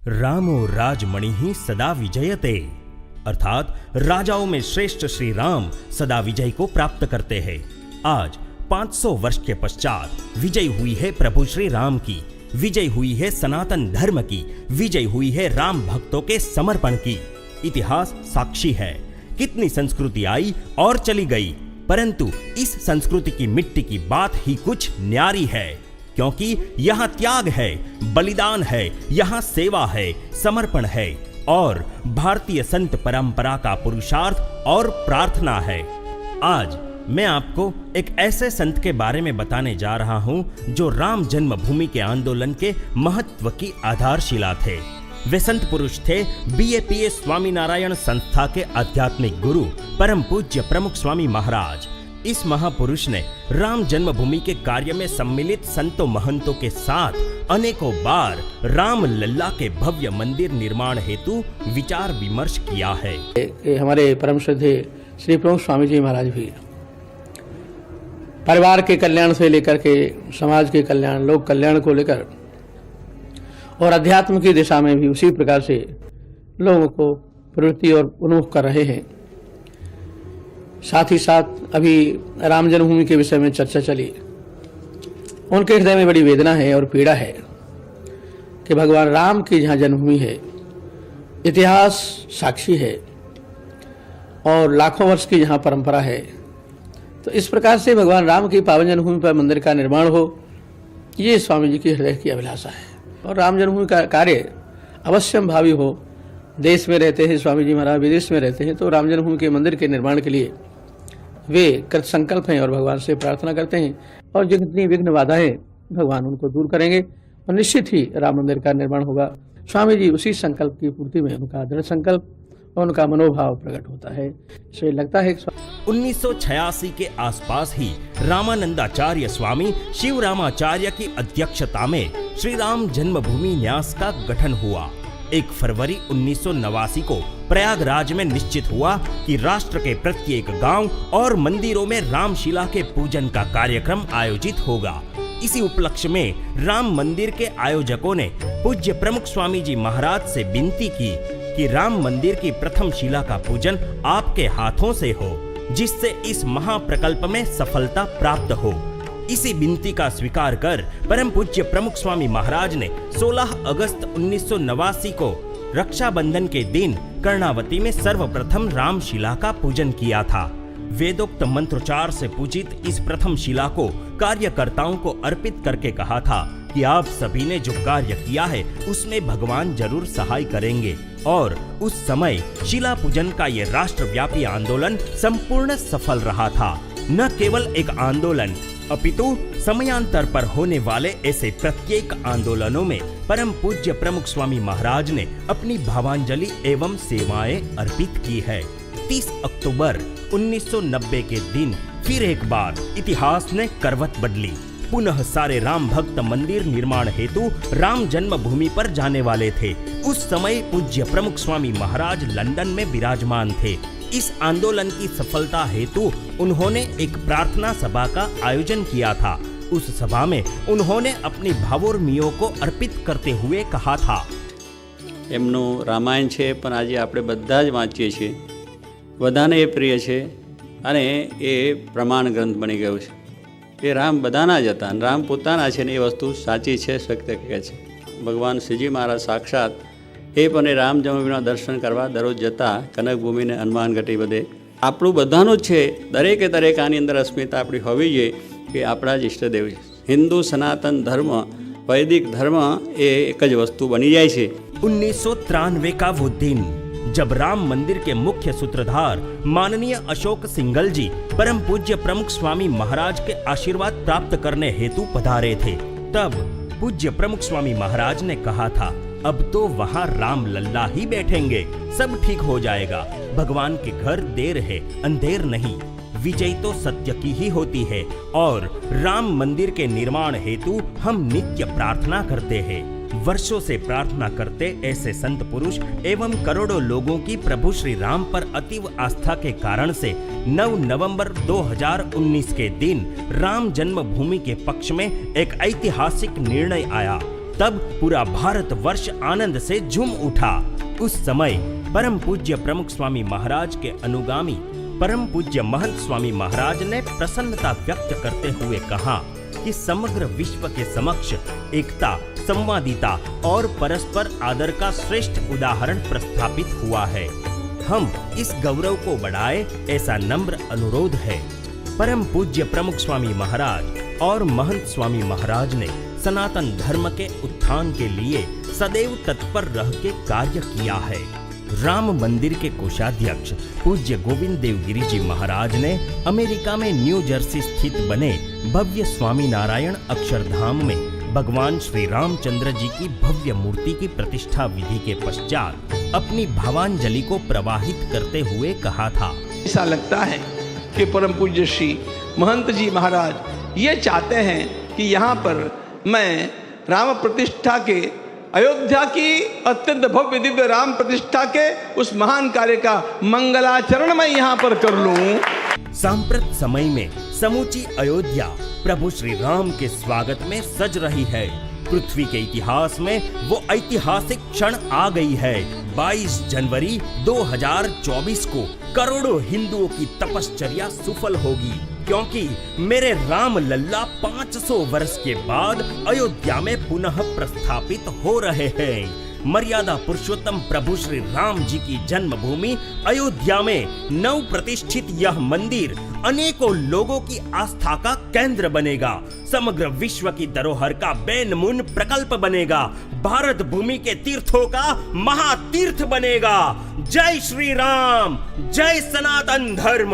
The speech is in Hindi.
रामो राजमणि ही सदा विजयते, अर्थात राजाओं में श्रेष्ठ श्री राम सदा विजय को प्राप्त करते हैं। आज 500 वर्ष के पश्चात विजय हुई है प्रभु श्री राम की, विजय हुई है सनातन धर्म की, विजय हुई है राम भक्तों के समर्पण की। इतिहास साक्षी है। कितनी संस्कृति आई और चली गई, परंतु इस संस्कृति की मिट्टी की बात ही कुछ न्यारी है, क्योंकि यहाँ त्याग है, बलिदान है, यहाँ सेवा है, समर्पण है और भारतीय संत परंपरा का पुरुषार्थ और प्रार्थना है। आज मैं आपको एक ऐसे संत के बारे में बताने जा रहा हूं जो राम जन्मभूमि के आंदोलन के महत्व की आधारशिला थे। वे संत पुरुष थे BAPS स्वामीनारायण संस्था के आध्यात्मिक गुरु परम पूज्य प्रमुख स्वामी महाराज। इस महापुरुष ने राम जन्मभूमि के कार्य में सम्मिलित संतों महंतों के साथ अनेकों बार राम लल्ला के भव्य मंदिर निर्माण हेतु विचार विमर्श किया है। हमारे परम श्रद्धेय श्री प्रमुख स्वामी जी महाराज भी परिवार के कल्याण से लेकर के समाज के कल्याण, लोक कल्याण को लेकर और अध्यात्म की दिशा में भी उसी प्रकार से लोगों को प्रवृत्ति और उन्मुख कर रहे हैं। साथ ही साथ अभी राम जन्मभूमि के विषय में चर्चा चली। उनके हृदय में बड़ी वेदना है और पीड़ा है कि भगवान राम की जहाँ जन्मभूमि है, इतिहास साक्षी है और लाखों वर्ष की जहाँ परंपरा है, तो इस प्रकार से भगवान राम की पावन जन्मभूमि पर मंदिर का निर्माण हो, ये स्वामी जी की हृदय की अभिलाषा है। और राम जन्मभूमि का कार्य अवश्यम भावी हो। देश में रहते हैं स्वामी जी महाराज, विदेश में रहते हैं, तो राम जन्मभूमि के मंदिर के निर्माण के लिए वे कृत संकल्प हैं और भगवान से प्रार्थना करते हैं और जितनी विघ्न बाधाएं भगवान उनको दूर करेंगे और निश्चित ही राम मंदिर का निर्माण होगा। स्वामी जी उसी संकल्प की पूर्ति में उनका दृढ़ संकल्प और उनका मनोभाव प्रकट होता है। इसलिए लगता है 1986 के आसपास ही रामानंदाचार्य स्वामी शिव रामाचार्य की अध्यक्षता में श्री राम जन्मभूमि न्यास का गठन हुआ। 1 फरवरी 1989 को प्रयागराज में निश्चित हुआ कि राष्ट्र के प्रत्येक गांव और मंदिरों में रामशिला के पूजन का कार्यक्रम आयोजित होगा। इसी उपलक्ष्य में राम मंदिर के आयोजकों ने पूज्य प्रमुख स्वामी जी महाराज से विनती की कि राम मंदिर की प्रथम शिला का पूजन आपके हाथों से हो, जिससे इस महाप्रकल्प में सफलता प्राप्त हो। इसी विनती का स्वीकार कर परम पूज्य प्रमुख स्वामी महाराज ने 16 अगस्त 1989 को रक्षाबंधन के दिन कर्णावती में सर्वप्रथम रामशिला का पूजन किया था। वेदोक्त मंत्रोच्चार से पूजित इस प्रथम शिला को कार्यकर्ताओं को अर्पित करके कहा था कि आप सभी ने जो कार्य किया है उसमें भगवान जरूर सहाय करेंगे। और उस समय शिला पूजन का ये राष्ट्रव्यापी आंदोलन संपूर्ण सफल रहा था। न केवल एक आंदोलन अपितु समयांतर पर होने वाले ऐसे प्रत्येक आंदोलनों में परम पूज्य प्रमुख स्वामी महाराज ने अपनी भावांजलि एवं सेवाएं अर्पित की है। 30 अक्टूबर 1990 के दिन फिर एक बार इतिहास ने करवट बदली। पुनः सारे राम भक्त मंदिर निर्माण हेतु राम जन्मभूमि पर जाने वाले थे। उस समय पूज्य प्रमुख स्वामी महाराज लंदन में विराजमान थे। इस आंदोलन की सफलता हेतु उन्होंने एक प्रार्थना सभा का आयोजन किया था। उस सभा में उन्होंने अपनी भावोर्मियों को अर्पित करते हुए कहा था, એમનું રામાયણ છે પણ આજે આપણે બધા જ વાંચીએ છીએ, બધાને એ પ્રિય છે અને એ પ્રમાણ ગ્રંથ બની ગયો છે। એ રામ બધાના જ હતા અને રામ પોતાના છે ને એ વસ્તુ સાચી છે, સત્ય કહે છે। ભગવાન શ્રીજી મહારાજ સાક્ષાત એ પણ રામ જન્મભૂમિના દર્શન કરવા દરરોજ જતા કનકભૂમિ ને હનુમાન ઘટી બધે। આપણું બધાનું જ છે, દરેકે દરેક આની અંદર અસ્મિતા આપણી હોવી જોઈએ કે આપણા જ ઈષ્ટદેવ છે। હિન્દુ સનાતન ધર્મ, વૈદિક ધર્મ એ એક જ વસ્તુ બની જાય છે। 1993 का वो दिन जब राम मंदिर के मुख्य सूत्रधार माननीय अशोक सिंघल जी परम पूज्य प्रमुख स्वामी महाराज के आशीर्वाद प्राप्त करने हेतु पधारे थे, तब पूज्य प्रमुख स्वामी महाराज ने कहा था, अब तो वहाँ राम लल्ला ही बैठेंगे, सब ठीक हो जाएगा। भगवान के घर देर है अंधेर नहीं, विजय तो सत्य की ही होती है और राम मंदिर के निर्माण हेतु हम नित्य प्रार्थना करते हैं। वर्षों से प्रार्थना करते ऐसे संत पुरुष एवं करोड़ों लोगों की प्रभु श्री राम पर अतीव आस्था के कारण से 9 नवंबर 2019 के दिन राम जन्मभूमि के पक्ष में एक ऐतिहासिक निर्णय आया। तब पूरा भारतवर्ष आनंद से झूम उठा। उस समय परम पूज्य प्रमुख स्वामी महाराज के अनुगामी परम पूज्य महंत स्वामी महाराज ने प्रसन्नता व्यक्त करते हुए कहा कि समग्र विश्व के समक्ष एकता, संवादिता और परस्पर आदर का श्रेष्ठ उदाहरण प्रस्थापित हुआ है। हम इस गौरव को बढ़ाए, ऐसा नम्र अनुरोध है। परम पूज्य प्रमुख स्वामी महाराज और महंत स्वामी महाराज ने सनातन धर्म के उत्थान के लिए सदैव तत्पर रह के कार्य किया है। राम मंदिर के कोषाध्यक्ष पूज्य गोविंद देवगिरी जी महाराज ने अमेरिका में न्यू जर्सी स्थित बने भव्य स्वामी नारायण अक्षरधाम में भगवान श्री रामचंद्र जी की भव्य मूर्ति की प्रतिष्ठा विधि के पश्चात अपनी भावांजलि को प्रवाहित करते हुए कहा था। ऐसा लगता है कि परम पूज्य श्री महंत जी महाराज ये चाहते हैं कि यहाँ पर मैं राम प्रतिष्ठा के, अयोध्या की अत्यंत भव्य दिव्य राम प्रतिष्ठा के उस महान कार्य का मंगलाचरण मैं यहाँ पर कर लूं। सांप्रत समय में समूची अयोध्या प्रभु श्री राम के स्वागत में सज रही है। पृथ्वी के इतिहास में वो ऐतिहासिक क्षण आ गई है। 22 जनवरी 2024 को करोड़ों हिंदुओं की तपश्चर्या सफल होगी, क्योंकि मेरे राम लल्ला 500 वर्ष के बाद अयोध्या में पुनः प्रस्थापित हो रहे हैं। मर्यादा पुरुषोत्तम प्रभु श्री राम जी की जन्मभूमि अयोध्या में नव प्रतिष्ठित यह मंदिर अनेकों लोगों की आस्था का केंद्र बनेगा। समग्र विश्व की धरोहर का बेनमून प्रकल्प बनेगा। भारत भूमि के तीर्थों का महातीर्थ बनेगा। जय श्री राम, जय सनातन धर्म।